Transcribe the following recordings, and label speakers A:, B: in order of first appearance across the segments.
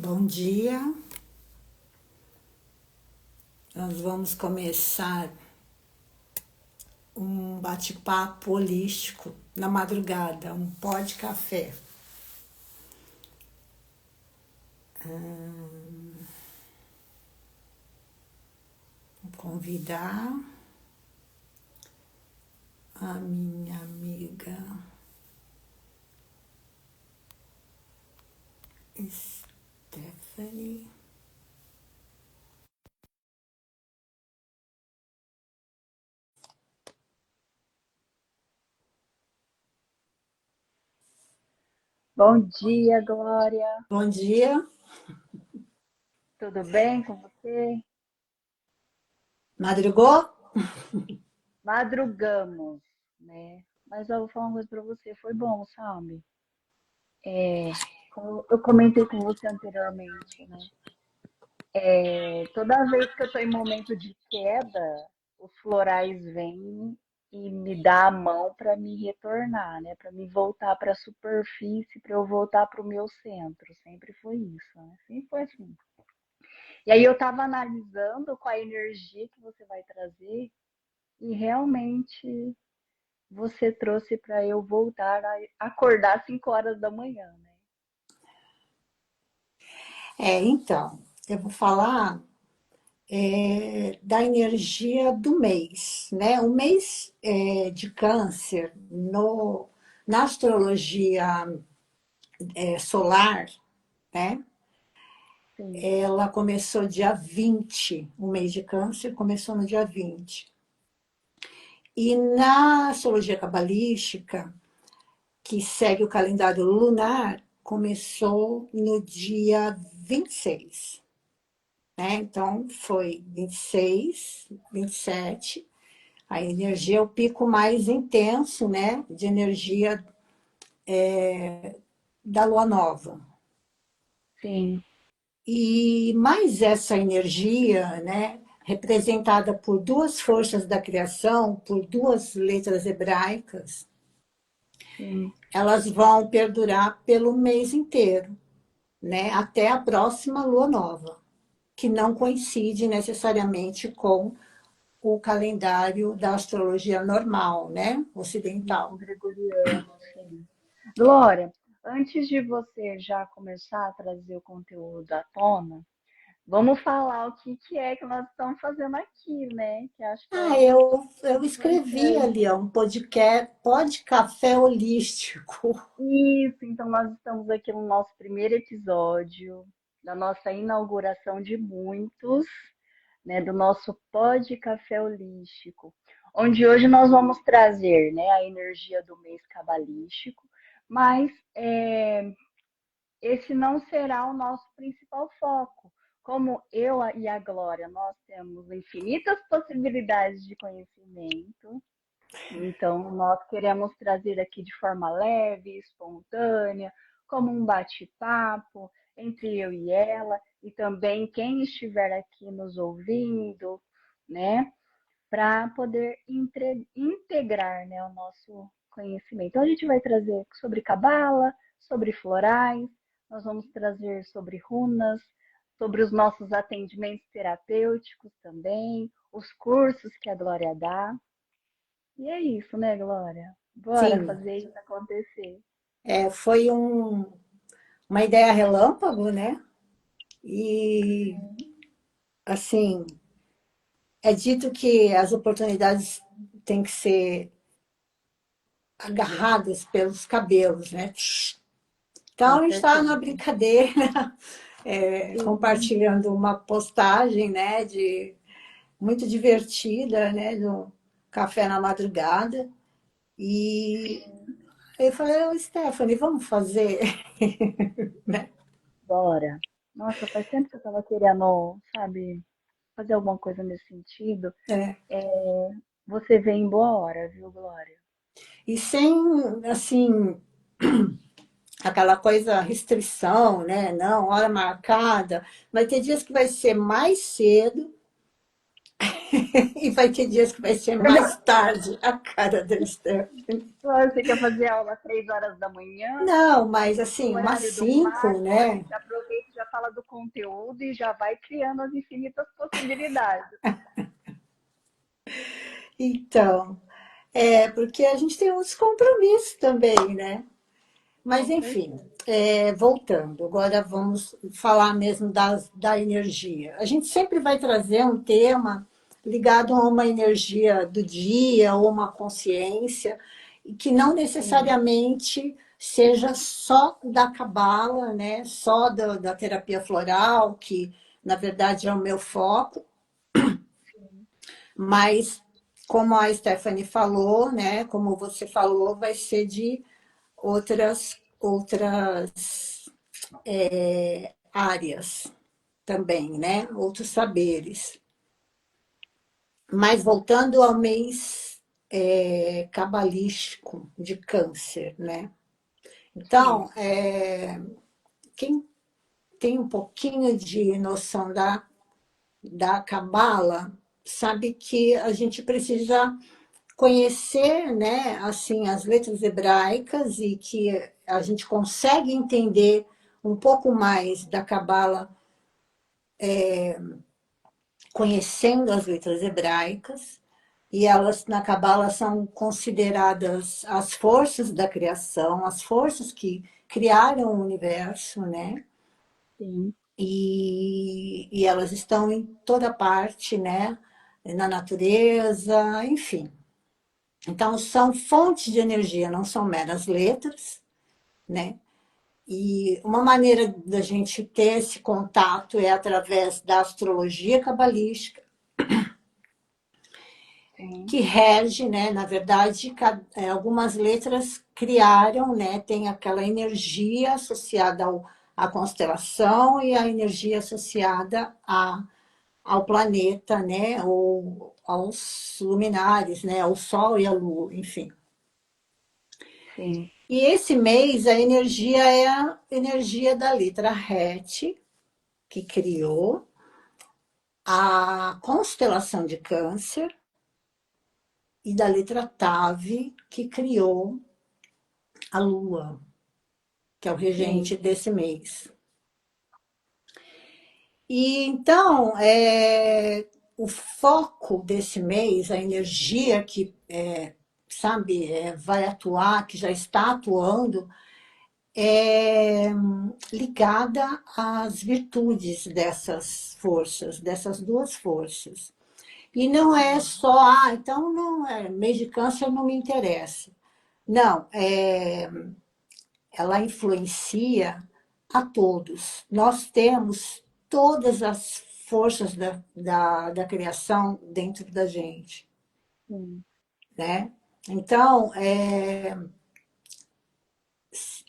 A: Bom dia, nós vamos começar um bate-papo holístico na madrugada, um pó de café. Vou convidar a minha amiga Stephanie.
B: Bom dia, Glória.
A: Bom dia,
B: Tudo bem com você?
A: madrugou?
B: Madrugamos, né? Mas eu vou falar uma coisa pra você, foi bom, sabe? Como eu comentei com você anteriormente, né? Toda vez que eu tô em momento de queda, os florais vêm e me dá a mão para me retornar, né? Para me voltar para a superfície, para eu voltar para o meu centro. Sempre foi isso, né? Sempre foi assim. E aí eu tava analisando qual a energia que você vai trazer. E realmente você trouxe para eu voltar a acordar às 5 horas da manhã, né?
A: Então, eu vou falar da energia do mês, né? O mês de câncer, na astrologia solar, né?
B: Sim,
A: Ela começou dia 20, o mês de câncer começou no dia 20. E na astrologia cabalística, que segue o calendário lunar, começou no dia 26, né? Então, foi 26, 27, a energia é o pico mais intenso, né? De energia da lua nova.
B: sim,
A: E mais essa energia, né, representada por duas forças da criação, por duas letras hebraicas,
B: sim.
A: elas vão perdurar pelo mês inteiro, né, até a próxima lua nova, que não coincide necessariamente com o calendário da astrologia normal, né,
B: Não,
A: ocidental.
B: gregoriano, sim. Glória, antes de você já começar a trazer o conteúdo à tona, vamos falar o que que é que nós estamos fazendo aqui, né? Que acho que
A: Ah,
B: é
A: eu escrevi
B: importante.
A: ali, ó, um podcast, pod café holístico.
B: Isso, então nós estamos aqui no nosso primeiro episódio da nossa inauguração de muitos, né, do nosso pó de café holístico, onde hoje nós vamos trazer, né, a energia do mês cabalístico, mas esse não será o nosso principal foco. Como eu e a Glória, nós temos infinitas possibilidades de conhecimento, então, nós queremos trazer aqui de forma leve, espontânea, como um bate-papo entre eu e ela, e também quem estiver aqui nos ouvindo, né, para poder integrar, né, o nosso conhecimento. Então, a gente vai trazer sobre cabala, sobre florais, nós vamos trazer sobre runas, sobre os nossos atendimentos terapêuticos também, os cursos que a Glória dá. E é isso, né, Glória? Bora
A: Sim,
B: fazer isso acontecer.
A: foi uma ideia relâmpago, né? E, assim, é dito que as oportunidades têm que ser agarradas pelos cabelos, né? Então,
B: Com
A: a gente estava numa
B: certeza.
A: brincadeira,
B: Sim,
A: compartilhando uma postagem, né, muito divertida, né, do café na madrugada. E eu falei, ô, Stephanie, vamos fazer? Né?
B: bora. Nossa, faz tempo que eu tava querendo, sabe, fazer alguma coisa nesse sentido.
A: É.
B: Você vem em boa hora, viu, Glória?
A: E sem, assim, aquela coisa, restrição, né? Não, hora marcada. Vai ter dias que vai ser mais cedo e vai ter dias que vai ser mais tarde, a cara da Stephanie.
B: Você quer fazer aula às 3 horas da manhã?
A: Não, mas
B: O
A: assim, umas
B: horário do
A: 5,
B: mago, a
A: né?
B: gente aproveita e já fala do conteúdo e já vai criando as infinitas possibilidades.
A: Então, porque a gente tem uns compromissos também, né? Mas,
B: Com
A: enfim,
B: certeza.
A: voltando, agora vamos falar mesmo da energia. A gente sempre vai trazer um tema ligado a uma energia do dia ou uma consciência, e que não
B: Sim,
A: necessariamente seja só da cabala, né? Só da terapia floral, que na verdade é o meu foco,
B: sim,
A: mas como a Stephanie falou, né? Como você falou, vai ser de outras áreas também, né? Outros saberes. Mas voltando ao mês cabalístico de câncer, né?
B: sim,
A: Então, quem tem um pouquinho de noção da cabala sabe que a gente precisa conhecer, né, assim, as letras hebraicas e que a gente consegue entender um pouco mais da cabala conhecendo as letras hebraicas, e elas na Cabala são consideradas as forças da criação, as forças que criaram o universo, né?
B: sim,
A: E elas estão em toda parte, né? Na natureza, enfim. Então, são fontes de energia, não são meras letras, né? E uma maneira da gente ter esse contato é através da astrologia cabalística,
B: sim,
A: que rege, né? Na verdade, algumas letras criaram, né? Tem aquela energia associada à constelação e a energia associada ao planeta, né? Ou aos luminares, né? Ao Sol e à Lua, enfim.
B: sim,
A: E esse mês a energia é a energia da letra Het, que criou a constelação de Câncer, e da letra Tav, que criou a Lua, que é o
B: sim,
A: regente desse mês. E então, o foco desse mês, a energia que, sabe, vai atuar, que já está atuando, é ligada às virtudes dessas forças, dessas duas forças. E não é
B: sim,
A: só, então não é, mês de câncer não me interessa. Não, ela influencia a todos. Nós temos todas as forças da criação dentro da gente,
B: sim.
A: né? Então,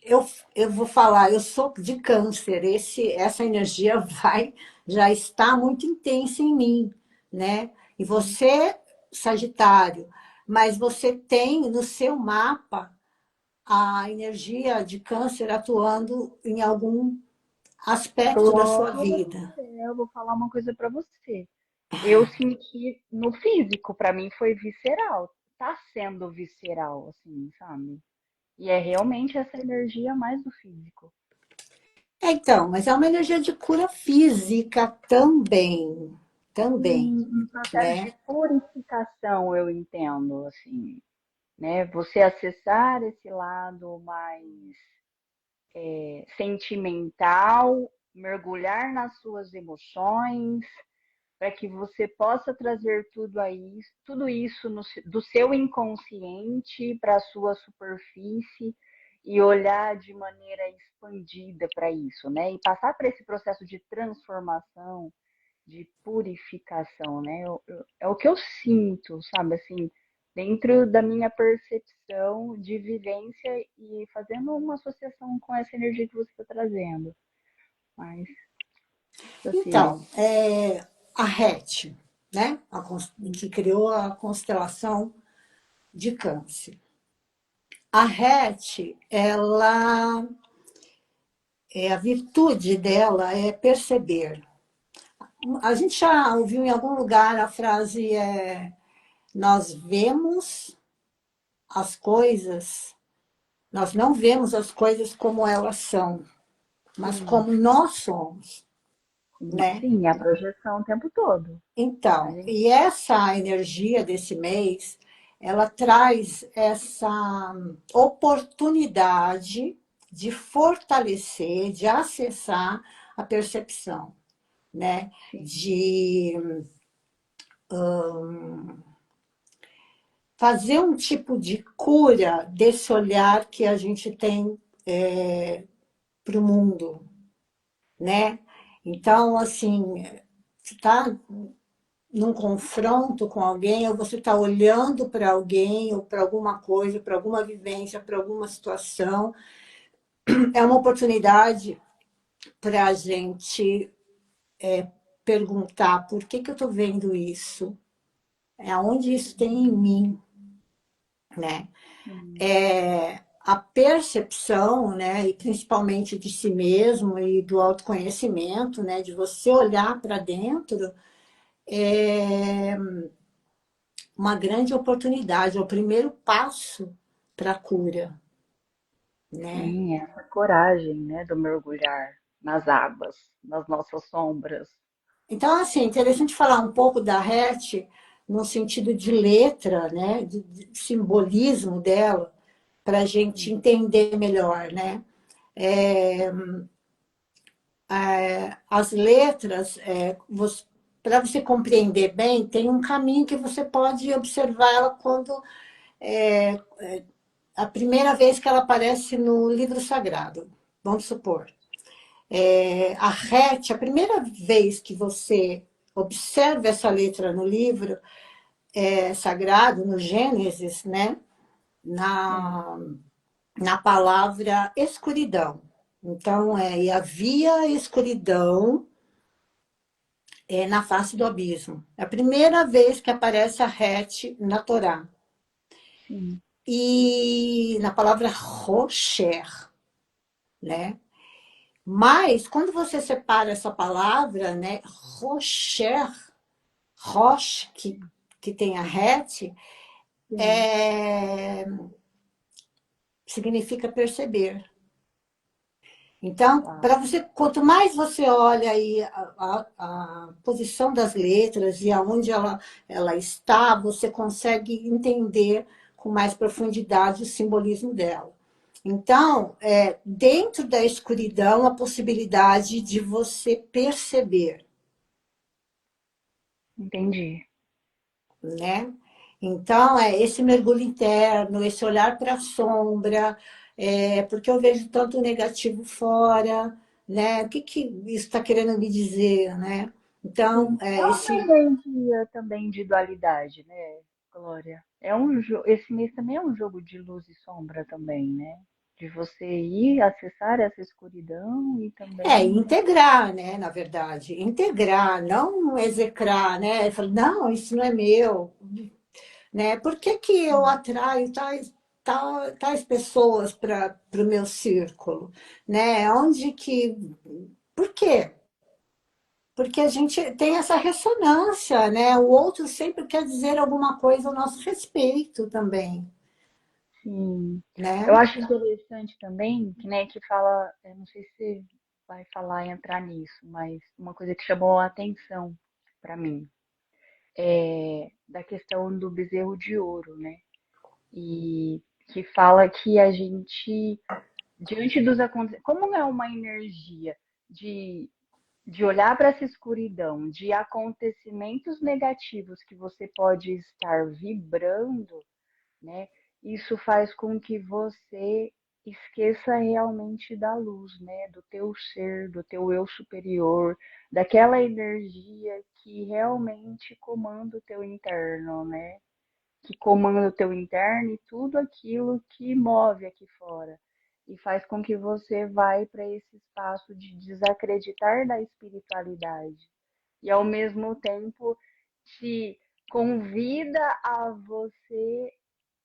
A: eu, eu vou falar, eu sou de câncer, essa energia já está muito intensa em mim, né? E
B: Sim.
A: você, Sagitário, mas você tem no seu mapa a energia de câncer atuando em algum aspecto da sua
B: Glória do
A: vida.
B: céu, eu vou falar uma coisa para você. Eu senti no físico, para mim foi visceral. Tá sendo visceral, assim, sabe? E é realmente essa energia mais do físico.
A: Então, mas é uma energia de cura física também, também,
B: Um processo de
A: né?
B: purificação, eu entendo, assim, né? Você acessar esse lado mais sentimental, mergulhar nas suas emoções, para que você possa trazer tudo isso do seu inconsciente para a sua superfície e olhar de maneira expandida para isso, né? E passar por esse processo de transformação, de purificação, né? É o que eu sinto, sabe? Assim, dentro da minha percepção de vivência e fazendo uma associação com essa energia que você está trazendo. Mas,
A: Então,
B: prossiga.
A: a RET, né? Que criou a constelação de Câncer. A RET, a virtude dela é perceber. A gente já ouviu em algum lugar a frase nós vemos as coisas, nós não vemos as coisas como elas são, mas
B: Sim,
A: como nós somos. né?
B: Sim, é a projeção o tempo todo. A
A: Então,
B: gente,
A: e essa energia desse mês, ela traz essa oportunidade de fortalecer, de acessar a percepção, né?
B: sim,
A: De fazer um tipo de cura desse olhar que a gente tem para o mundo, né? Então, assim, está num confronto com alguém, ou você está olhando para alguém, ou para alguma coisa, para alguma vivência, para alguma situação, é uma oportunidade para a gente perguntar por que eu estou vendo isso, aonde isso tem em mim, né?
B: sim,
A: A percepção, né, e principalmente de si mesmo e do autoconhecimento, né, de você olhar para dentro, é uma grande oportunidade, é o primeiro passo para a cura, né?
B: sim, essa coragem, né, do mergulhar nas águas, nas nossas sombras.
A: Então, assim, é interessante falar um pouco da Hatch no sentido de letra, né, de simbolismo dela, para a gente
B: Sim,
A: entender melhor, né? As letras, para você compreender bem, tem um caminho que você pode observar ela quando a primeira vez que ela aparece no livro sagrado, vamos supor. A RET, a primeira vez que você observa essa letra no livro sagrado, no Gênesis, né?
B: sim,
A: na, na palavra escuridão. Então, e havia escuridão na face do abismo. É a primeira vez que aparece a Het na Torá.
B: sim,
A: E na palavra Rocher, né? Mas, quando você separa essa palavra, né, Rocher, Roche, que tem a Het,
B: sim.
A: é, significa perceber. Então,
B: Uau,
A: para você, quanto mais você olha aí a posição das letras e aonde ela está, você consegue entender com mais profundidade o simbolismo dela. Então, dentro da escuridão, a possibilidade de você perceber,
B: entendi.
A: né? Então, é esse mergulho interno, esse olhar para a sombra, porque eu vejo tanto negativo fora, né? O que, que isso está querendo me dizer, né? Então,
B: Sim. É uma energia também de dualidade, né, Glória? Esse mês também é um jogo de luz e sombra também, né? De você ir acessar essa escuridão e também.
A: integrar, né? Na verdade, integrar, não execrar, né? Falar, não, isso não é meu, né? Por que, que eu
B: Sim,
A: atraio tais pessoas para o meu círculo, né? Onde que por quê? Porque a gente tem essa ressonância, né? O outro sempre quer dizer alguma coisa ao nosso respeito também,
B: sim. Eu
A: né?
B: acho interessante também, que, né, que fala, eu não sei se você vai falar e entrar nisso, mas uma coisa que chamou a atenção para mim é da questão do bezerro de ouro, né? E que fala que a gente, diante dos acontecimentos, como é uma energia de, de olhar para essa escuridão, de acontecimentos negativos que você pode estar vibrando, né? Isso faz com que você esqueça realmente da luz, né? Do teu ser, do teu eu superior, daquela energia que realmente comanda o teu interno, né? Que comanda o teu interno e tudo aquilo que move aqui fora. E faz com que você vai para esse espaço de desacreditar da espiritualidade. E ao mesmo tempo te convida a você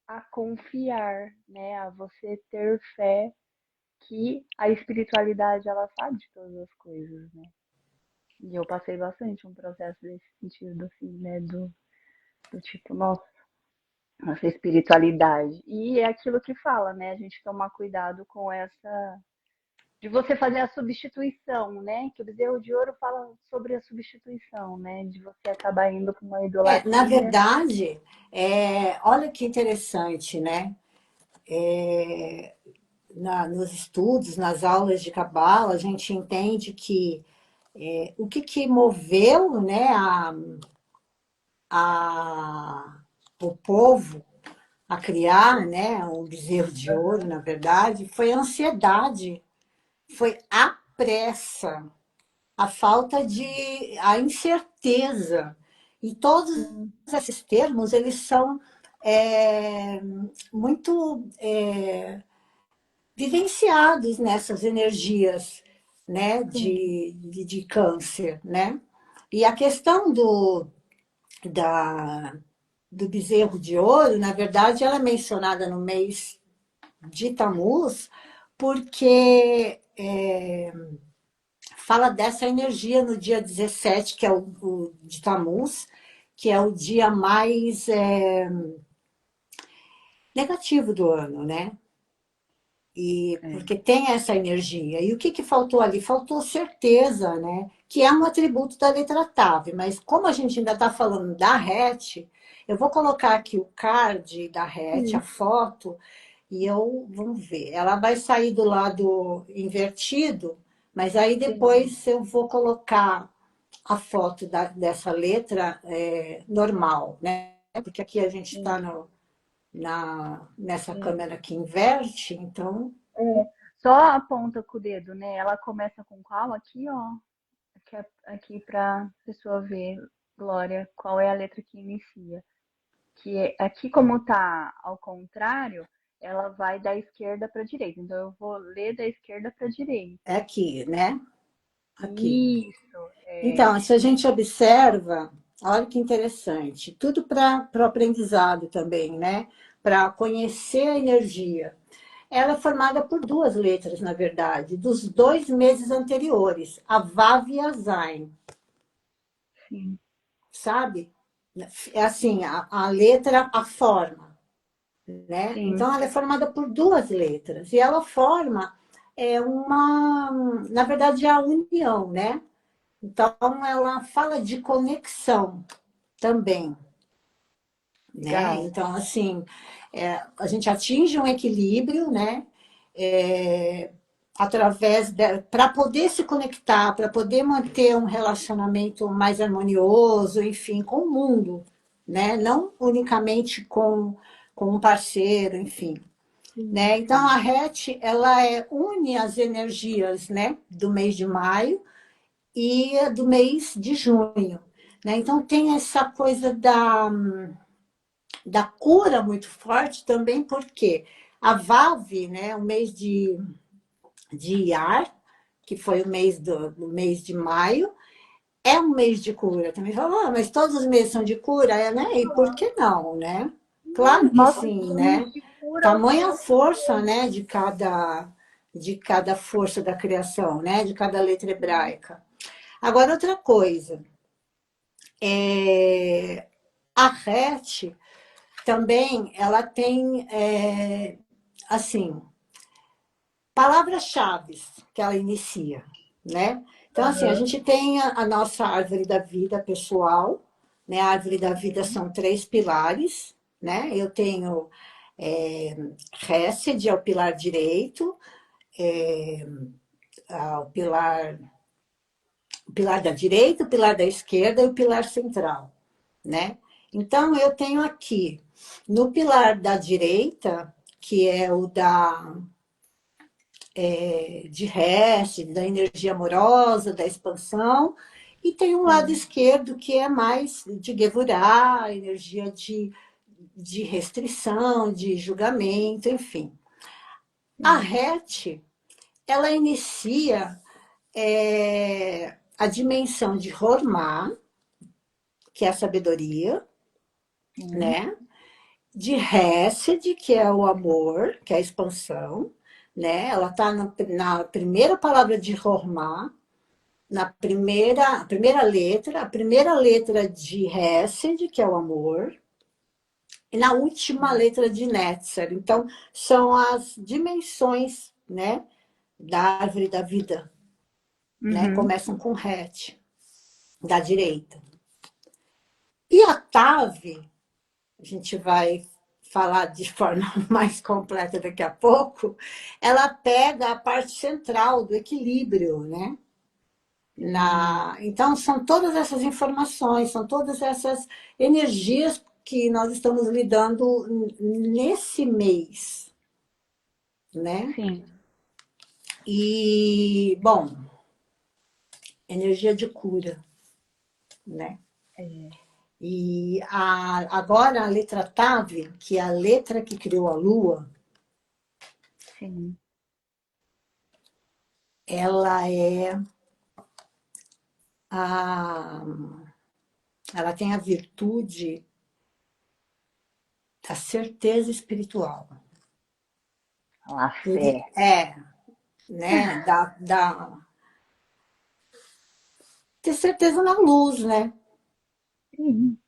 B: a confiar, né? A você ter fé que a espiritualidade ela sabe de todas as coisas, né? E eu passei bastante um processo desse sentido, assim, né? Do tipo, nossa espiritualidade. E é aquilo que fala, né? A gente tomar cuidado com essa de você fazer a substituição, né? Que o bezerro de ouro fala sobre a substituição, né? De você acabar indo para uma
A: Na
B: idolatria.
A: verdade, olha que interessante, né? Nos estudos, nas aulas de Cabala, a gente entende que o que moveu, né, o povo a criar, né, um bezerro de ouro, na verdade, foi a ansiedade, foi a pressa, a incerteza. E todos
B: Sim,
A: esses termos, eles são muito vivenciados nessas energias, né,
B: sim,
A: de câncer, né? E a questão da, do bezerro de ouro, na verdade, ela é mencionada no mês de Tammuz, porque fala dessa energia no dia 17, que é o de Tammuz, que é o dia mais negativo do ano, né? E
B: é,
A: porque tem essa energia. E o que faltou ali? Faltou certeza, né? Que é um atributo da letra TAV. Mas como a gente ainda está falando da RET, eu vou colocar aqui o card da RET, a
B: sim,
A: foto, e vamos ver. Ela vai sair do lado invertido, mas aí
B: sim,
A: depois eu vou colocar a foto dessa letra normal, né? Porque aqui a gente está
B: sim,
A: nessa
B: sim.
A: câmera que inverte, então
B: É, só aponta com o dedo, né? Ela começa com qual? Aqui, ó. Aqui para a pessoa ver, Glória, qual é a letra que inicia. Aqui, como tá ao contrário, ela vai da esquerda para a direita. Então, eu vou ler da esquerda para a
A: é
B: direita.
A: aqui, né? Aqui.
B: Isso, é.
A: Então, se a gente observa, olha que interessante, tudo para o aprendizado também, né? Para conhecer a energia. Ela é formada por duas letras, na verdade, dos 2 meses anteriores, a Vav e a Zain,
B: Sim,
A: sabe? É assim, a letra, a forma, né?
B: sim,
A: Então, ela é formada por duas letras e ela forma na verdade, é a união, né? Então, ela fala de conexão também, né?
B: legal.
A: Então, assim, a gente atinge um equilíbrio, né? É, para poder se conectar, para poder manter um relacionamento mais harmonioso, enfim, com o mundo, né? Não unicamente com um parceiro, enfim.
B: Sim,
A: Né? Então,
B: sim,
A: a RET, ela une as energias, né? Do mês de maio e do mês de junho. Né? Então, tem essa coisa da cura muito forte também, porque a VAV, né, o mês de Iar, que foi o mês do mês de maio, é um mês de cura. Também falou, mas todos os meses são de cura, né? E por que não, né? Claro que
B: nós
A: sim,
B: somos
A: né?
B: de cura o
A: Tamanha
B: tempo
A: força,
B: todo.
A: né, de cada força da criação, né, de cada letra hebraica. Agora, outra coisa, a RET também, ela tem, assim, palavras-chave que ela inicia, né? Então, assim, a
B: Aham,
A: gente tem a nossa árvore da vida pessoal, né? A árvore da vida
B: sim,
A: são 3 pilares, né? Eu tenho Hesed, é o pilar direito, o pilar da direita, o pilar da esquerda e o pilar central, né? Então, eu tenho aqui, no pilar da direita, que é o de Hesed, da energia amorosa, da expansão, e tem um lado
B: sim,
A: esquerdo que é mais de Gevurah, energia de restrição, de julgamento, enfim. A
B: sim,
A: RET, ela inicia a dimensão de Hormá, que é a sabedoria,
B: sim,
A: né? De Hesed, que é o amor, que é a expansão, né? Ela está na primeira palavra de Hormá, na primeira letra de Hesed, que é o amor, e na última
B: sim,
A: letra de Netzer. Então, são as dimensões, né, da árvore da vida, né?
B: Uhum.
A: Começam com hatch, da direita. E a TAV, a gente vai falar de forma mais completa daqui a pouco, ela pega a parte central do equilíbrio, né? Então, são todas essas informações, são todas essas energias que nós estamos lidando nesse mês, né?
B: Sim.
A: E, bom, energia de cura, né?
B: É,
A: E agora a letra TAV, que é a letra que criou a Lua,
B: sim.
A: ela é a, ela tem a virtude da certeza espiritual.
B: A fé.
A: Né? Ter certeza na luz, né?
B: Sim.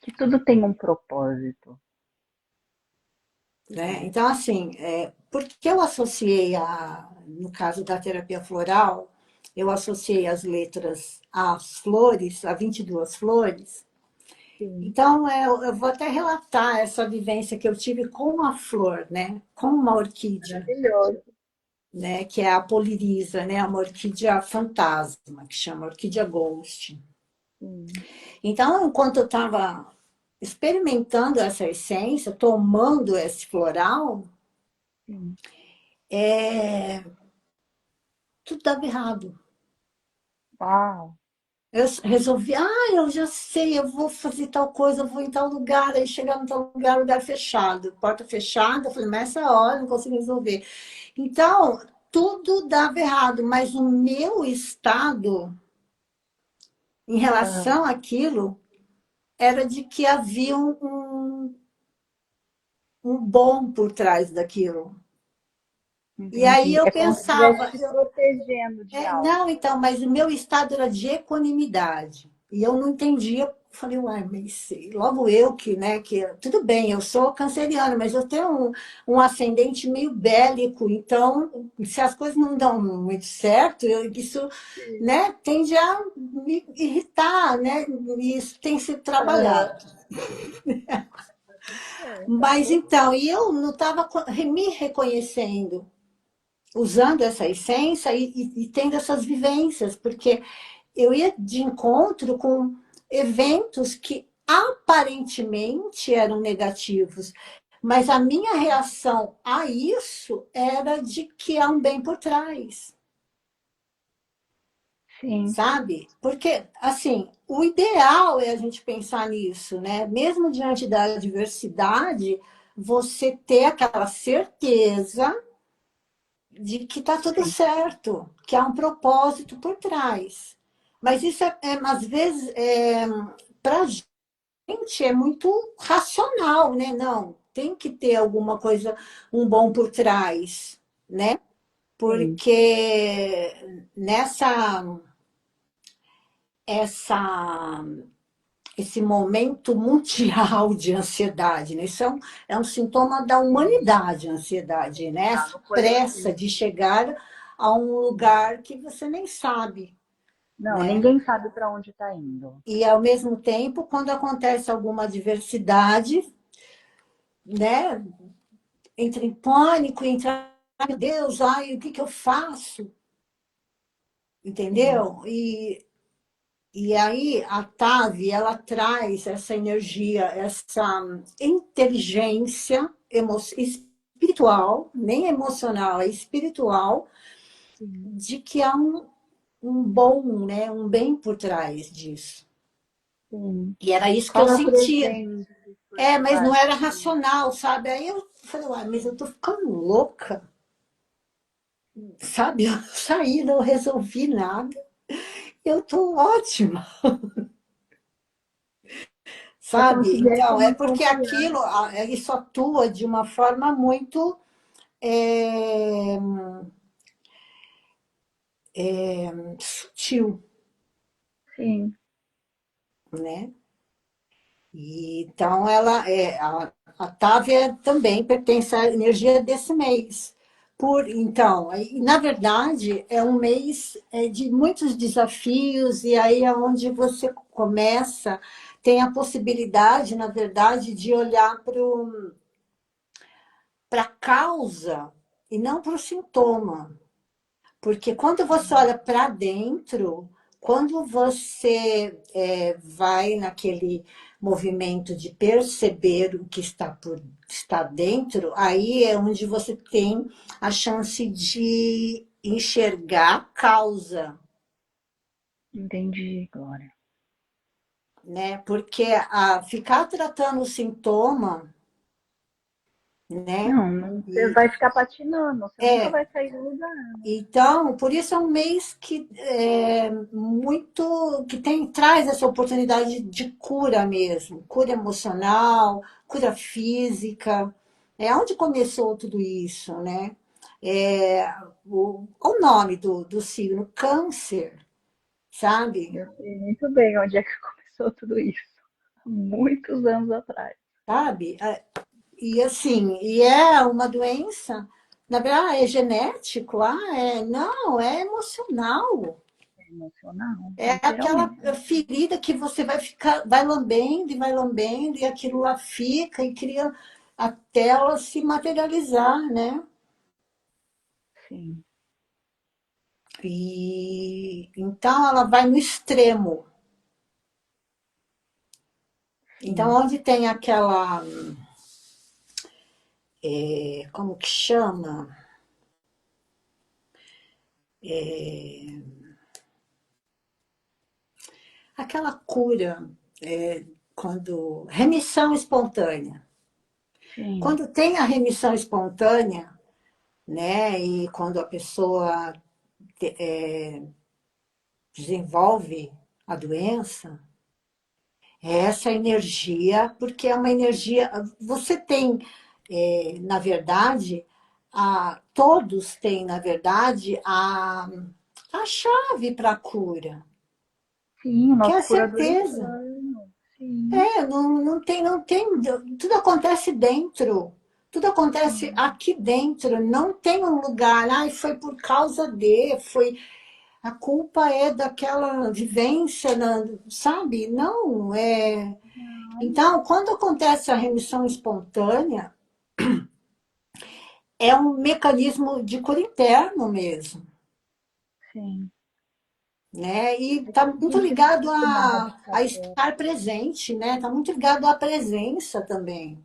B: Que tudo tem um propósito.
A: Né?
B: Né?
A: Então, assim, porque eu associei, no caso da terapia floral, eu associei as letras às flores, a 22 flores.
B: Sim.
A: Então, eu vou até relatar essa vivência que eu tive com a flor, né? Com uma orquídea,
B: Maravilhoso.
A: né? Que é a poliriza, né? Uma orquídea fantasma, que chama orquídea ghost.
B: Sim.
A: Então, enquanto eu estava experimentando essa essência, tomando esse floral,
B: Sim.
A: tudo estava errado.
B: Uau.
A: Eu resolvi, eu já sei, eu vou fazer tal coisa, eu vou em tal lugar, aí chegar em tal lugar, lugar fechado, porta fechada, eu falei, mas essa hora não consigo resolver. Então, tudo dava errado, mas o meu estado em
B: Ah,
A: relação àquilo era de que havia um bom por trás daquilo. E aí
B: entendi.
A: eu
B: É como se estivesse
A: pensava,
B: te protegendo de
A: não,
B: algo.
A: então, mas o meu estado era de equanimidade. E eu não entendia. Falei, uai, mas logo eu que, né, que tudo bem, eu sou canceriana, mas eu tenho um ascendente meio bélico, então, se as coisas não dão muito certo, isso,
B: Sim.
A: né, tende a me irritar, né, e isso tem sido
B: Aham.
A: trabalhado.
B: É, faz
A: Mas
B: todo
A: então, e eu não estava me reconhecendo usando essa essência e tendo essas vivências, porque eu ia de encontro com eventos que aparentemente eram negativos, mas a minha reação a isso era de que há um bem por trás,
B: sim,
A: sabe? Porque, assim, o ideal é a gente pensar nisso, né? Mesmo diante da adversidade, você ter aquela certeza de que está tudo
B: sim,
A: certo, que há um propósito por trás. Mas isso, às vezes, para a gente é muito racional, né? Não, tem que ter alguma coisa, um bom por trás, né?
B: sim,
A: Porque essa, esse momento mundial de ansiedade, né? Isso é um sintoma da
B: sim.
A: humanidade, a ansiedade, né?
B: Tá
A: Essa
B: no
A: pressa
B: coletivo.
A: de chegar a um lugar que você nem sabe,
B: Não,
A: né?
B: ninguém sabe para onde está indo.
A: E, ao mesmo tempo, quando acontece alguma adversidade, né? Entra em pânico, entra, ai, meu Deus, ai, o que que eu faço?
B: Sim,
A: Entendeu? E aí a TAV, ela traz essa energia, essa inteligência espiritual, nem emocional, é espiritual,
B: sim,
A: de que há um bom, né, um bem por trás disso.
B: sim.
A: E era isso que eu
B: Como
A: sentia.
B: presente por
A: Mas não era
B: debaixo. Sim,
A: racional, sabe? Aí eu falei, uai, mas eu tô ficando louca, sabe? Eu saí, não resolvi nada. Eu tô ótima,
B: é como
A: sabe?
B: se viesse
A: Então, é
B: uma
A: porque aquilo,
B: confiança.
A: isso atua de uma forma muito é, sutil,
B: Sim,
A: né? Então, a Távia também pertence à energia desse mês. Então, na verdade, é um mês de muitos desafios, e aí é onde você começa, tem a possibilidade, na verdade, de olhar para a causa e não para o sintoma. Porque quando você olha para dentro, quando você vai naquele movimento de perceber o que está dentro, aí é onde você tem a chance de enxergar a causa,
B: Entendi, Glória.
A: né? Porque ficar tratando o sintoma, né?
B: Você vai ficar patinando, você nunca
A: É,
B: vai sair do lugar.
A: então, por isso é um mês que traz essa oportunidade de cura mesmo, cura emocional, cura física. É onde começou tudo isso, né? É, o nome do signo, câncer, sabe?
B: Eu sei muito bem onde é que começou tudo isso. Há muitos anos atrás.
A: Sabe? E assim, e é uma doença, na verdade, é genético, não, é emocional.
B: É emocional,
A: É aquela
B: literalmente.
A: ferida que você vai lambendo, e aquilo lá fica e cria até ela se materializar, né?
B: Sim,
A: E então ela vai no extremo. Então,
B: sim,
A: onde tem aquela, como que chama? Aquela cura, quando remissão espontânea.
B: sim.
A: Quando tem a remissão espontânea, né? E quando a pessoa desenvolve a doença, é essa energia, porque é uma energia. Você tem, na verdade, todos têm, na verdade, a chave para a cura,
B: Sim, o
A: que é
B: nosso
A: a
B: curador
A: certeza.
B: interno. Sim,
A: Não tem, tudo acontece dentro. Tudo acontece
B: sim.
A: aqui dentro, não tem um lugar, foi por causa a culpa é daquela vivência, sabe? Não, é.
B: Não,
A: Então, quando acontece a remissão espontânea, é um mecanismo de cura interno mesmo,
B: sim.
A: né? E
B: É
A: está
B: que a
A: muito
B: gente
A: ligado
B: existe uma
A: a
B: ramificação.
A: estar presente, né? Está muito ligado à presença também,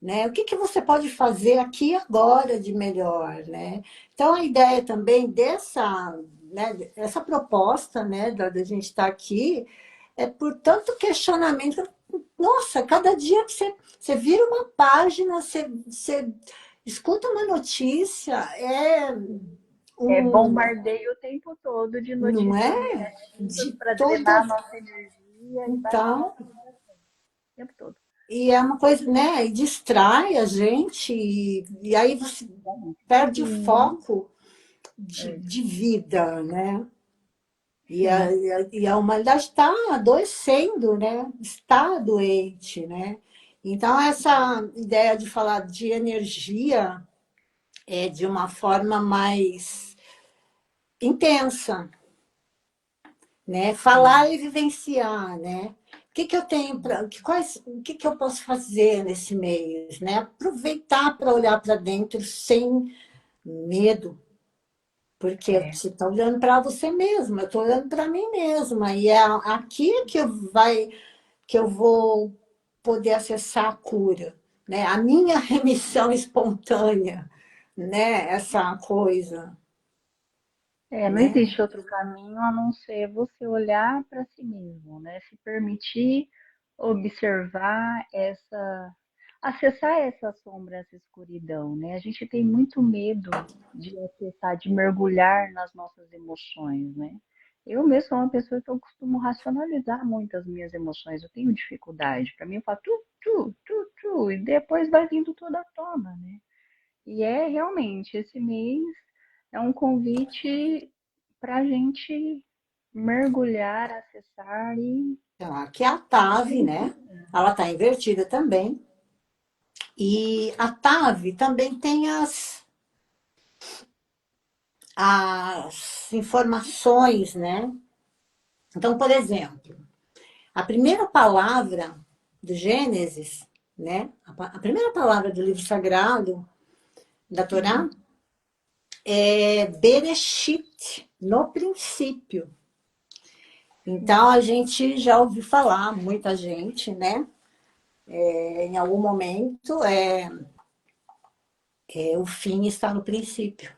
A: né? O que que você pode fazer aqui e agora de melhor, né? Então, a ideia também né, essa proposta, né, da gente estar aqui, é por tanto questionamento. Nossa, cada dia que você vira uma página, você escuta uma notícia,
B: É
A: um,
B: bombardeio o tempo todo de
A: não
B: notícias
A: é?
B: negativas
A: De
B: para drenar a
A: toda.
B: nossa energia e baixar a
A: Então,
B: nossa vibração o tempo todo.
A: e é uma coisa, né? E distrai a gente, e aí você perde o
B: Sim,
A: foco de vida, né? E a,
B: sim.
A: e a humanidade está adoecendo, né? Está doente, né? Então, essa ideia de falar de energia é de uma forma mais intensa, né? Falar
B: Sim.
A: e vivenciar, né? O que que eu tenho o que que eu posso fazer nesse mês, né? Aproveitar para olhar para dentro sem medo, porque
B: É,
A: você está olhando para você mesma, eu estou olhando para mim mesma, e é aqui que eu vou poder acessar a cura, né? A minha remissão espontânea, né? Essa coisa,
B: não
A: né?
B: existe outro caminho a não ser você olhar para si mesmo, né? Se permitir observar acessar essa sombra, essa escuridão, né? A gente tem muito medo de acessar, de mergulhar nas nossas emoções, né? Eu mesmo sou uma pessoa que eu costumo racionalizar muito as minhas emoções, eu tenho dificuldade. Para mim, eu falo e depois vai vindo toda a tona, né? E é realmente, esse mês é um convite para a gente mergulhar, acessar e
A: Então, aqui é a TAV, né?
B: purificar.
A: Ela está invertida também. E a TAV também tem as informações, né? Então, por exemplo, a primeira palavra do Gênesis, né? A primeira palavra do livro sagrado da Torá é Bereshit, no princípio. Então, a gente já ouviu falar, muita gente, né? Em algum momento, o fim está no princípio.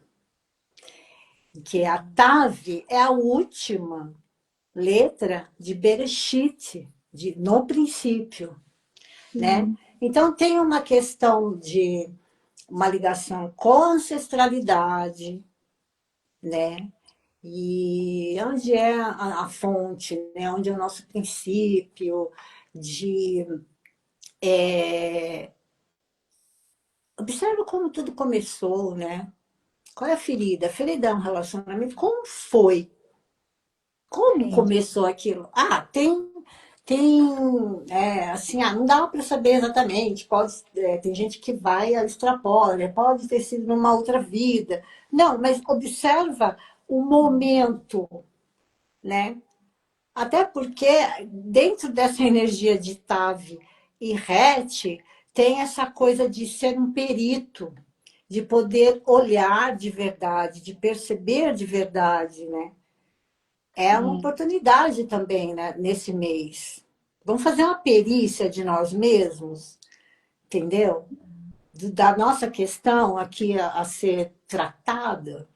A: Que a Tav é a última letra de Bereshit, no princípio, né?
B: Sim,
A: Então, tem uma questão de uma ligação com a ancestralidade, né? E onde é a fonte, né? Onde é o nosso princípio de... Observa como tudo começou, né? Qual é a ferida? A ferida é um relacionamento. Como foi? Como
B: sim,
A: começou aquilo? Assim, não dá para saber exatamente. Tem gente que vai, extrapola, né? Pode ter sido numa outra vida. Não, mas observa o momento, né? Até porque dentro dessa energia de Tav e Het tem essa coisa de ser um perito, de poder olhar de verdade, de perceber de verdade, né? É uma
B: sim.
A: oportunidade também, né, nesse mês. Vamos fazer uma perícia de nós mesmos, entendeu? Da nossa questão aqui a ser tratada.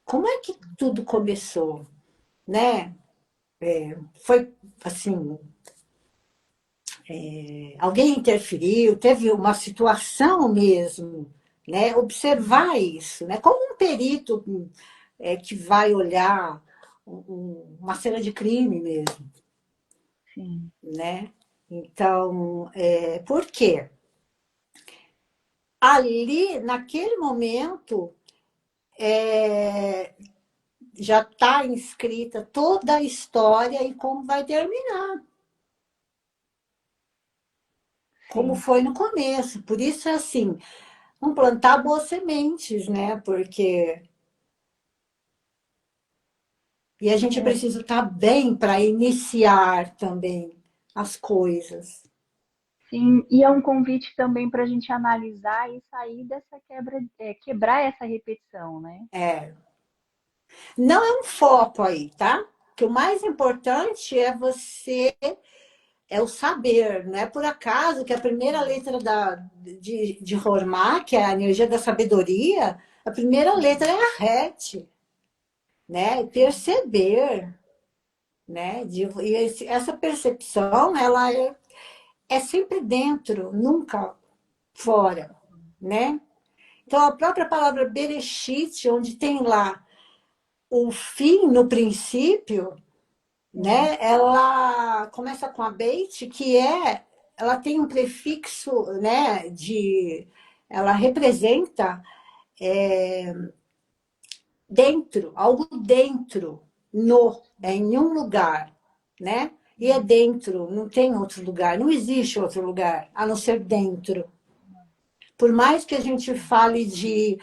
A: Como é que tudo começou, né? Foi assim, alguém interferiu, teve uma situação mesmo, né? Observar isso, né? Como um perito que vai olhar uma cena de crime mesmo,
B: Sim.
A: né? Então, por quê? Ali, naquele momento, é, já está inscrita toda a história e como vai terminar, como
B: Sim.
A: foi no começo. Por isso é assim, vamos plantar boas sementes, né? Porque e a gente
B: É,
A: precisa estar bem para iniciar também as coisas.
B: sim, e é um convite também para a gente analisar e sair dessa quebrar essa repetição, né?
A: É. Não é um foco aí, tá? Que o mais importante é você é o saber, não é por acaso que a primeira letra de Hormá, que é a energia da sabedoria, a primeira letra é a Het, né? Perceber, né? Essa percepção, ela é sempre dentro, nunca fora, né? Então, a própria palavra Bereshit, onde tem lá o fim no princípio,
B: Sim,
A: né? Ela começa com a Beit, ela tem um prefixo, né? Ela representa dentro, algo dentro, em um lugar, né? E é dentro, não tem outro lugar, não existe outro lugar a não ser dentro. Por mais que a gente fale de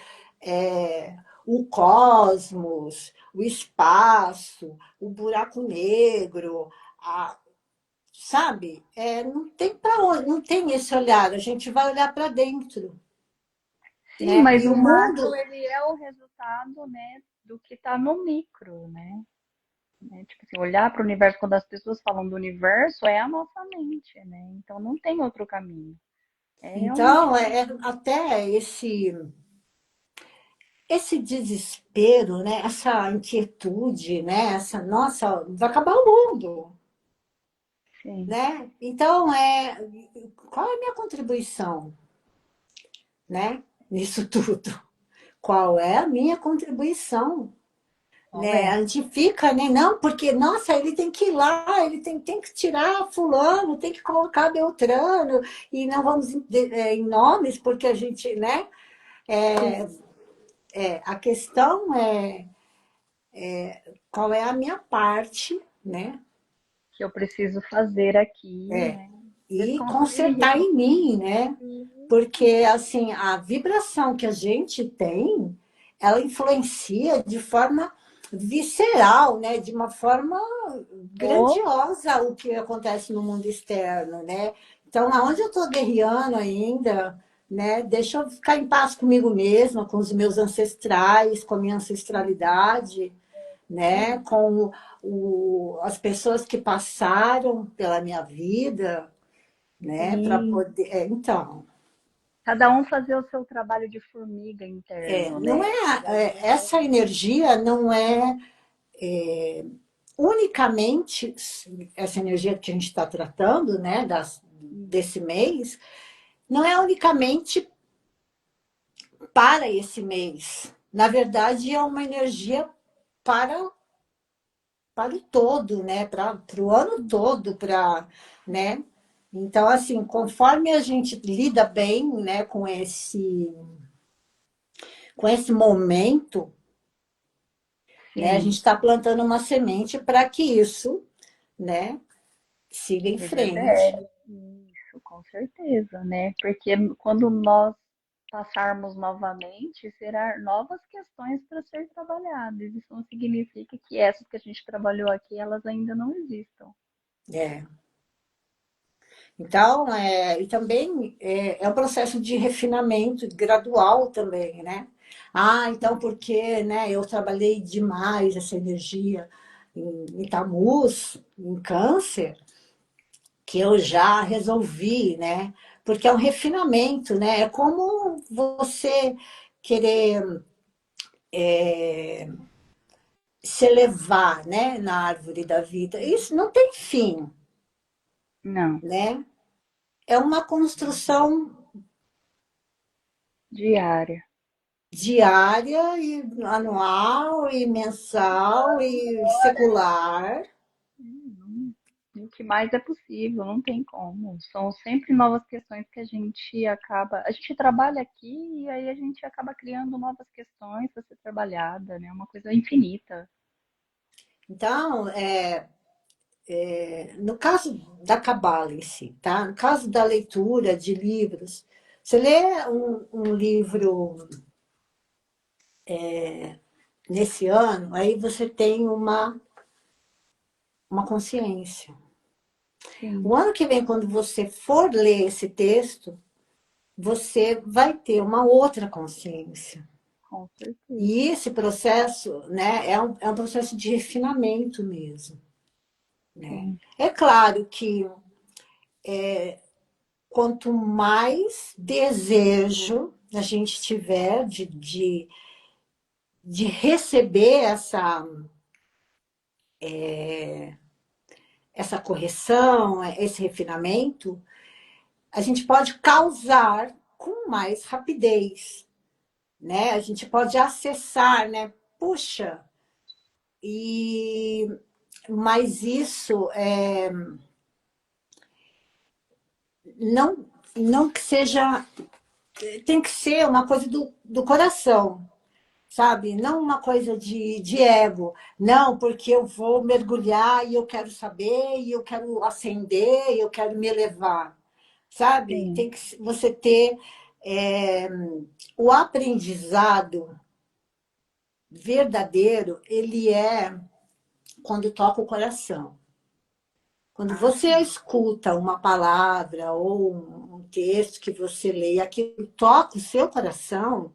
A: o cosmos, o espaço, o buraco negro, sabe? Não tem para onde, não tem esse olhar. A gente vai olhar para dentro,
B: sim,
A: né?
B: mas
A: E
B: o
A: o
B: macro
A: mundo,
B: ele é o resultado, né, do que está no micro, né? Tipo assim, olhar para o universo, quando as pessoas falam do universo, é a nossa mente, né? Então não tem outro caminho. É realmente
A: então,
B: olhar.
A: até esse desespero, né? Essa inquietude, né? Essa nossa, vai acabar o mundo,
B: Sim,
A: né? Então, qual é a minha contribuição, né? Nisso tudo? Qual é a minha contribuição?
B: qual
A: Né?
B: é?
A: A gente fica, né? Não, porque, nossa, ele tem que ir lá, ele tem que tirar fulano, tem que colocar Beltrano, e não vamos em nomes, porque a gente, né?
B: Sim,
A: A questão é qual é a minha parte, né?
B: que eu preciso fazer aqui,
A: É,
B: né?
A: e
B: Desconstruir,
A: consertar em mim, né?
B: reconstruir.
A: Porque, assim, a vibração que a gente tem ela influencia de forma visceral, né? De uma forma
B: Ou,
A: grandiosa o que acontece no mundo externo, né? Então, aonde eu estou guerreando ainda, né? Deixa eu ficar em paz comigo mesma, com os meus ancestrais, com a minha ancestralidade, né? Com as pessoas que passaram pela minha vida, né? Para
B: sim,
A: poder. Então,
B: cada um fazer o seu trabalho de formiga interno,
A: não
B: né?
A: é,
B: E aí,
A: essa energia não é unicamente essa energia que a gente está tratando, né, desse mês, não é unicamente para esse mês. Na verdade, é uma energia para, para o todo, né, para o ano todo, para, né? Então, assim, conforme a gente lida bem, né, com esse momento, né, a gente
B: sim,
A: está plantando uma semente para que isso, né, siga em frente.
B: reverbere. Isso, com certeza, né? Porque quando nós passarmos novamente, serão novas questões para ser trabalhadas. Isso não significa que essas que a gente trabalhou aqui, elas ainda não existam.
A: É. Então, e também é um processo de refinamento gradual também, né? Ah, então porque, né, eu trabalhei demais essa energia em Tamuz, em Câncer, que eu já resolvi, né? Porque é um refinamento, né? É como você querer se elevar, né, na árvore da vida. Isso não tem fim,
B: Não,
A: né? É uma construção
B: diária.
A: diária e anual e mensal e secular.
B: Hum, O que mais é possível, não tem como. São sempre novas questões que a gente acaba. A gente trabalha aqui e aí a gente acaba criando novas questões para ser trabalhada, né? Uma coisa infinita.
A: Então, no caso da cabala em si, tá? No caso da leitura de livros, você lê um livro nesse ano, aí você tem uma consciência. O
B: Sim,
A: ano que vem, quando você for ler esse texto, você vai ter uma outra consciência.
B: com certeza.
A: E esse processo, né, é um processo de refinamento mesmo, né?
B: Sim,
A: É claro que quanto mais desejo a gente tiver de receber essa correção, esse refinamento, a gente pode causar com mais rapidez, né? A gente pode acessar, né? Puxa, e mas isso não não que seja, tem que ser uma coisa do coração, sabe? Não uma coisa de ego. Não, porque eu vou mergulhar e eu quero saber, e eu quero ascender, e eu quero me elevar, sabe?
B: sim.
A: Tem que você ter é, o aprendizado verdadeiro, ele é quando toca o coração. Quando
B: Ah,
A: você
B: sim.
A: escuta uma palavra ou um texto que você lê, e aquilo toca o seu coração,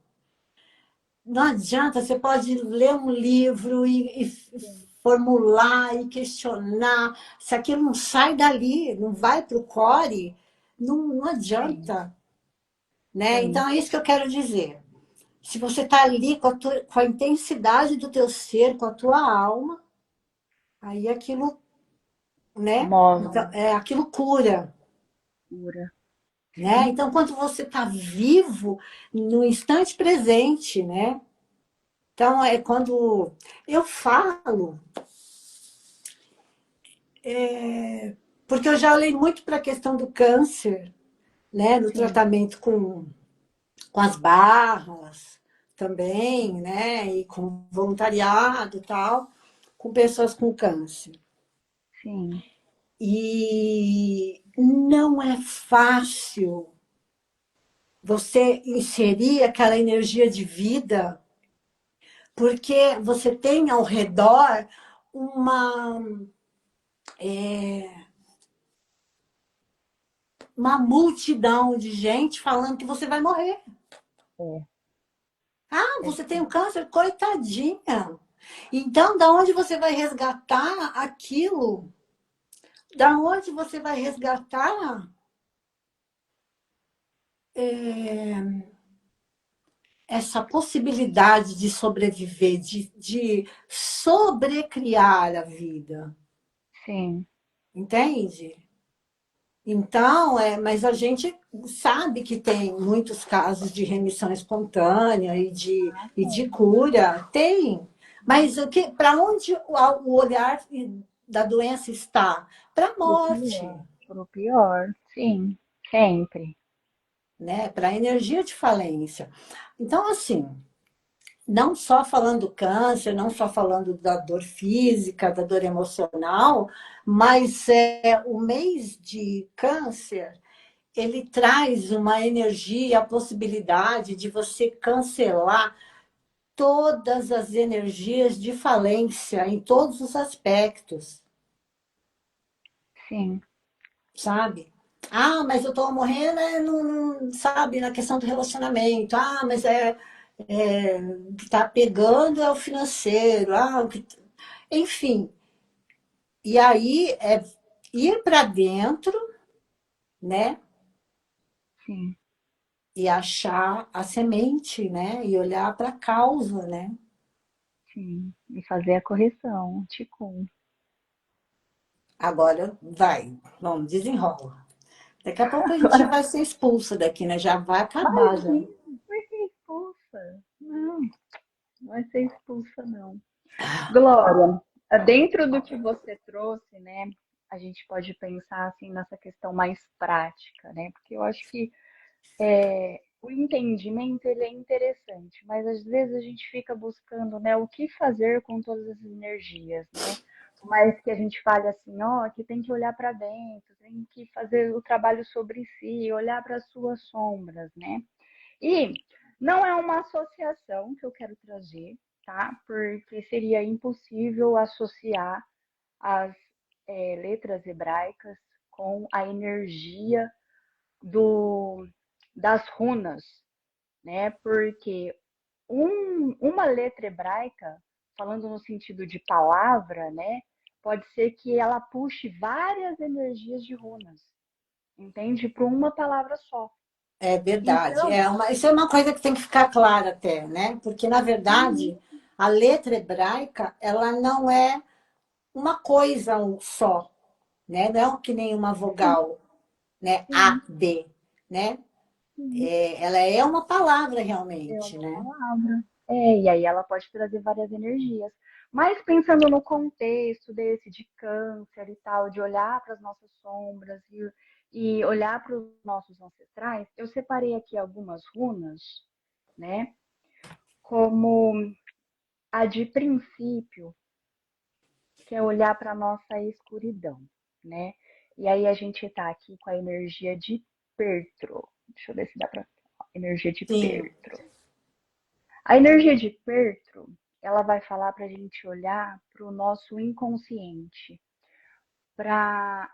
A: não adianta, você pode ler um livro e
B: Sim,
A: formular e questionar. Se aquilo não sai dali, não vai para o core, não
B: sim,
A: adianta. Né?
B: sim.
A: Então é isso que eu quero dizer. Se você está ali com a intensidade do teu ser, com a tua alma, aí aquilo, né?
B: Move,
A: Então, aquilo cura.
B: cura.
A: Né?
B: Sim,
A: Então, quando você está vivo no instante presente, né? Então, é quando eu falo, porque eu já olhei muito para a questão do câncer, né? No
B: sim,
A: tratamento com as barras também, né? E com voluntariado e tal, com pessoas com câncer.
B: sim.
A: E não é fácil você inserir aquela energia de vida, porque você tem ao redor uma, uma multidão de gente falando que você vai morrer.
B: É,
A: Ah,
B: é
A: você tem um
B: sim,
A: câncer? Coitadinha. Então, da onde você vai resgatar aquilo? Da onde você vai resgatar essa possibilidade de sobreviver, de sobrecriar a vida?
B: sim,
A: Entende? Então, mas a gente sabe que tem muitos casos de remissão espontânea e de
B: tem.
A: cura, tem. Mas para onde o olhar da doença está? Para a morte,
B: Pro pior, sim, sempre.
A: né? Para a energia de falência. Então, assim, não só falando do câncer, não só falando da dor física, da dor emocional, mas o mês de câncer ele traz uma energia, a possibilidade de você cancelar todas as energias de falência em todos os aspectos,
B: Sim,
A: sabe? Ah, mas eu tô morrendo, sabe, na questão do relacionamento. Ah, mas o que tá pegando é o financeiro. Enfim. E aí é ir para dentro, né?
B: sim,
A: E achar a semente, né? E olhar para a causa, né?
B: sim. E fazer a correção, Ticum.
A: Agora vai, vamos, desenrola. Daqui a pouco a gente
B: Agora,
A: vai ser expulsa daqui, né? Já vai acabar já.
B: imagina, vai ser expulsa. Não, não vai ser expulsa, não. Glória, dentro do que você trouxe, né, a gente pode pensar assim nessa questão mais prática, né? Porque eu acho que o entendimento ele é interessante, mas às vezes a gente fica buscando, né, o que fazer com todas as energias, né? Por mais que a gente fale assim, ó, que tem que olhar para dentro, tem que fazer o trabalho sobre si, olhar para as suas sombras, né? E não é uma associação que eu quero trazer, tá? Porque seria impossível associar as letras hebraicas com a energia do, das runas, né? Porque uma letra hebraica, falando no sentido de palavra, né? Pode ser que ela puxe várias energias de runas, entende? Para uma palavra só.
A: É verdade.
B: Então,
A: Isso é uma coisa que tem que ficar clara até, né? Porque, na
B: sim,
A: verdade, a letra hebraica, ela não é uma coisa só, né? Não é que nem uma vogal, né? A,
B: sim,
A: B, né?
B: sim.
A: Ela é uma palavra
B: É
A: realmente,
B: uma
A: né?
B: palavra. E aí ela pode trazer várias energias. Mas pensando no contexto desse de câncer e tal, de olhar para as nossas sombras e olhar para os nossos ancestrais, eu separei aqui algumas runas, né? Como a de princípio, que é olhar para a nossa escuridão, né? E aí a gente está aqui com a energia de Pertro. Deixa eu ver se dá para. Energia de
A: Sim,
B: Pertro. A energia de Pertro, ela vai falar para a gente olhar para o nosso inconsciente, para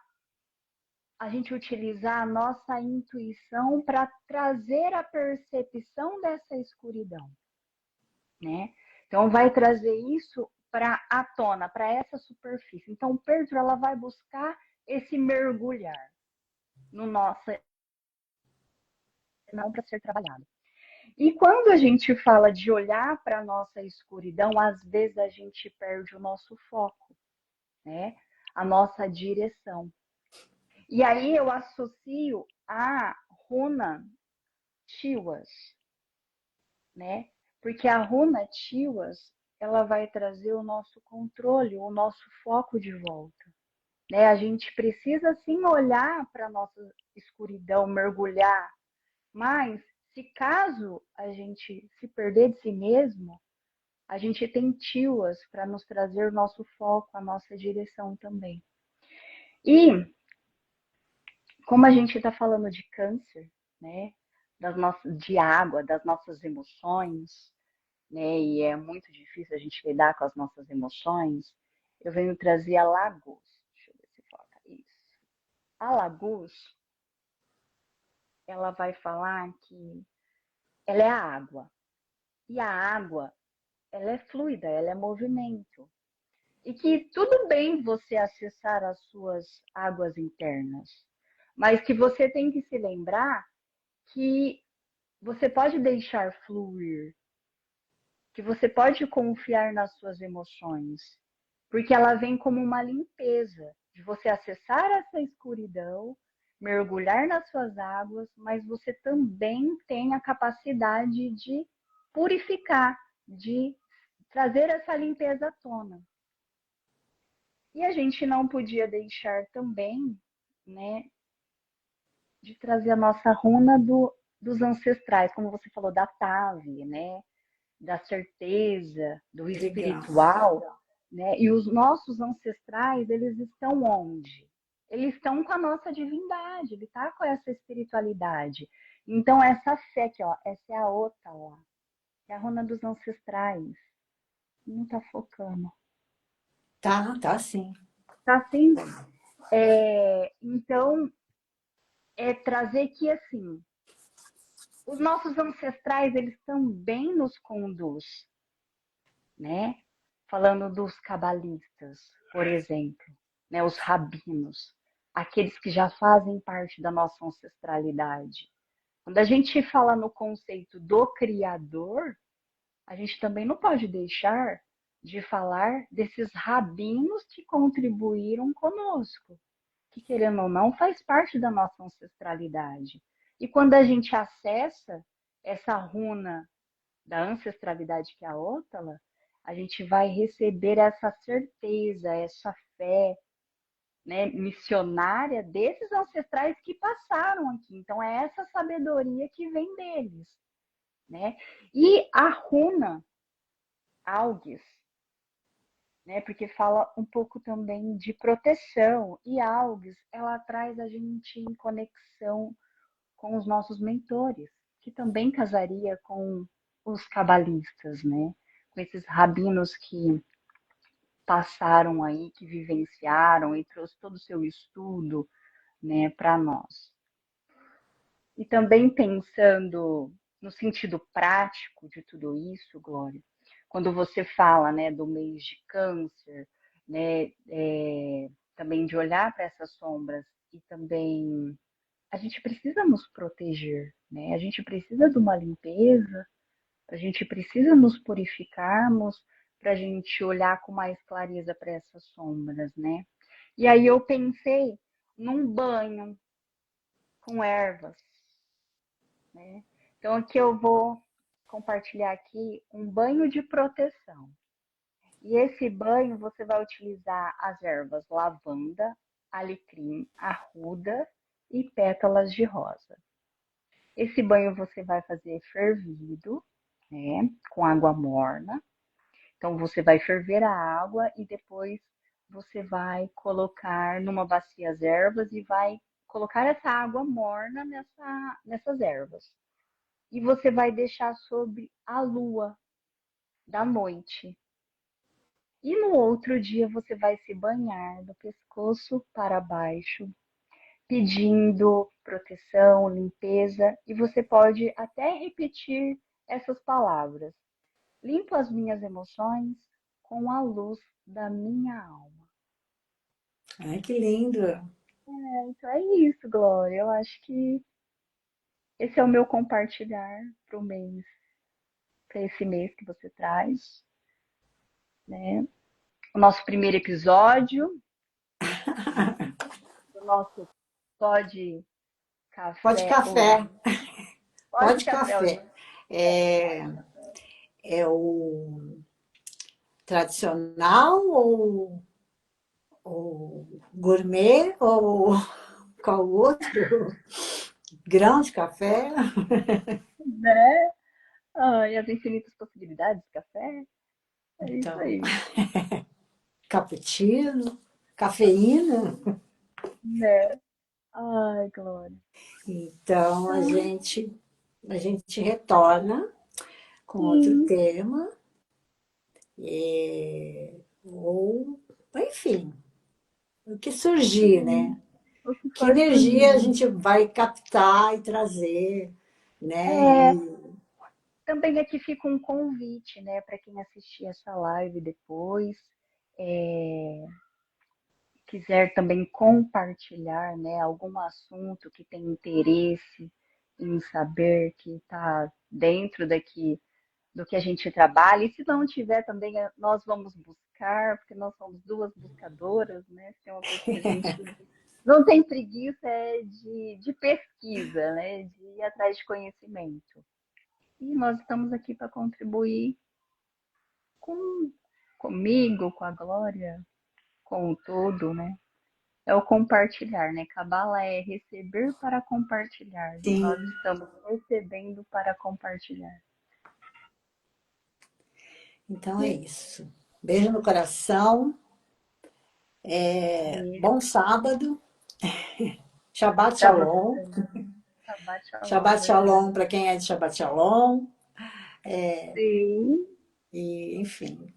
B: a gente utilizar a nossa intuição para trazer a percepção dessa escuridão, né? Então vai trazer isso para a tona, para essa superfície. Então Pertro ela vai buscar esse mergulhar no nosso não para ser trabalhado. E quando a gente fala de olhar para a nossa escuridão, às vezes a gente perde o nosso foco, né? A nossa direção. E aí eu associo a runa Tiwas, né? Porque a runa Tiwas, ela vai trazer o nosso controle, o nosso foco de volta, né? A gente precisa sim olhar para a nossa escuridão, mergulhar, mas se caso a gente se perder de si mesmo, a gente tem Tiwas para nos trazer o nosso foco, a nossa direção também. E como a gente está falando de câncer, né, das nossas, de água, das nossas emoções, né? E é muito difícil a gente lidar com as nossas emoções, eu venho trazer a Lagos. Deixa eu ver se foca. Isso. A Lagos, ela vai falar que ela é a água. E a água, ela é fluida, ela é movimento. E que tudo bem você acessar as suas águas internas, mas que você tem que se lembrar que você pode deixar fluir, que você pode confiar nas suas emoções, porque ela vem como uma limpeza de você acessar essa escuridão, mergulhar nas suas águas, mas você também tem a capacidade de purificar, de trazer essa limpeza à tona. E a gente não podia deixar também, né, de trazer a nossa runa dos ancestrais, como você falou, da Tave, né, da certeza, do
A: Legal.
B: espiritual, né? E os nossos ancestrais, eles estão onde? Eles estão com a nossa divindade, ele está com essa espiritualidade. Então, essa fé aqui, ó, essa é a outra lá, é a runa dos ancestrais. Não está focando.
A: Tá sim.
B: Tá assim? Então, é trazer que, assim, os nossos ancestrais, eles também nos conduzem, né? Falando dos cabalistas, por exemplo, né? Os rabinos, aqueles que já fazem parte da nossa ancestralidade. Quando a gente fala no conceito do Criador, a gente também não pode deixar de falar desses rabinos que contribuíram conosco, que querendo ou não faz parte da nossa ancestralidade. E quando a gente acessa essa runa da ancestralidade que é a Ótala, a gente vai receber essa certeza, essa fé, né, missionária desses ancestrais que passaram aqui. Então é essa sabedoria que vem deles, né? E a runa Algis, né? Porque fala um pouco também de proteção. E Algis, ela traz a gente em conexão com os nossos mentores, que também casaria com os cabalistas, né? Com esses rabinos que passaram aí, que vivenciaram e trouxe todo o seu estudo, né, para nós. E também pensando no sentido prático de tudo isso, Glória, quando você fala, né, do mês de câncer, né, também de olhar para essas sombras e também a gente precisa nos proteger, né? A gente precisa de uma limpeza, a gente precisa nos purificarmos para a gente olhar com mais clareza para essas sombras, né? E aí eu pensei num banho com ervas, né? Então aqui eu vou compartilhar aqui um banho de proteção. E esse banho você vai utilizar as ervas lavanda, alecrim, arruda e pétalas de rosa. Esse banho você vai fazer fervido, né, com água morna. Então você vai ferver a água e depois você vai colocar numa bacia as ervas e vai colocar essa água morna nessas ervas. E você vai deixar sobre a lua da noite. E no outro dia você vai se banhar do pescoço para baixo, pedindo proteção, limpeza, e você pode até repetir essas palavras. Limpo as minhas emoções com a luz da minha alma.
A: Ai, que lindo.
B: Então é isso, Glória. Eu acho que esse é o meu compartilhar para o mês, para esse mês que você traz, né? O nosso primeiro episódio do nosso Pode
A: Pode
B: Café
A: café.
B: hoje. Pode
A: Pode
B: Café hoje.
A: café. É, é o tradicional ou gourmet ou qual outro? Grão de café?
B: Né? E as infinitas possibilidades de café. É isso
A: Então,
B: aí.
A: cappuccino, cafeína.
B: Né? Ai, Glória.
A: Então a gente retorna com outro
B: Sim,
A: tema, ou, enfim, o que surgir, né?
B: sim. O que
A: Que
B: for
A: energia a
B: surgindo.
A: gente vai captar e trazer, né?
B: É, também aqui fica um convite, né, para quem assistir essa live depois, é, quiser também compartilhar, né, algum assunto que tem interesse em saber, que está dentro daqui do que a gente trabalha, e se não tiver também, nós vamos buscar, porque nós somos duas buscadoras, né? Se tem uma coisa que a gente não tem preguiça é de pesquisa, né? De ir atrás de conhecimento. E nós estamos aqui para contribuir com comigo, com a Glória, com o todo, né? É o compartilhar, né? Cabala é receber para compartilhar. E nós
A: Sim.
B: estamos recebendo para compartilhar.
A: Então é isso. Beijo no coração.
B: Beijo
A: Bom sábado. Shabbat
B: para você
A: Shalom.
B: também. Shabbat Shalom,
A: Shabbat
B: verdade.
A: Shalom para quem é de Shabbat Shalom.
B: Sim.
A: E, enfim,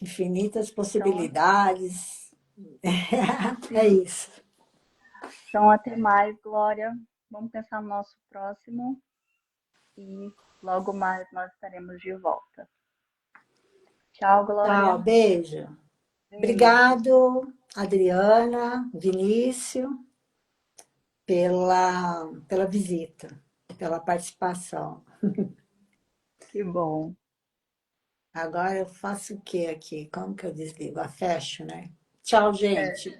A: infinitas
B: Então,
A: possibilidades. É
B: sim.
A: isso.
B: Então, até mais, Glória. Vamos pensar no nosso próximo e logo mais nós estaremos de volta. Tchau, Glória.
A: Tchau, beijo.
B: Beijo.
A: Obrigado, Adriana, Vinícius, pela visita, pela participação.
B: Que bom.
A: Agora eu faço o que aqui? Como que eu desligo? A fecho, né? Tchau,
B: É.
A: gente.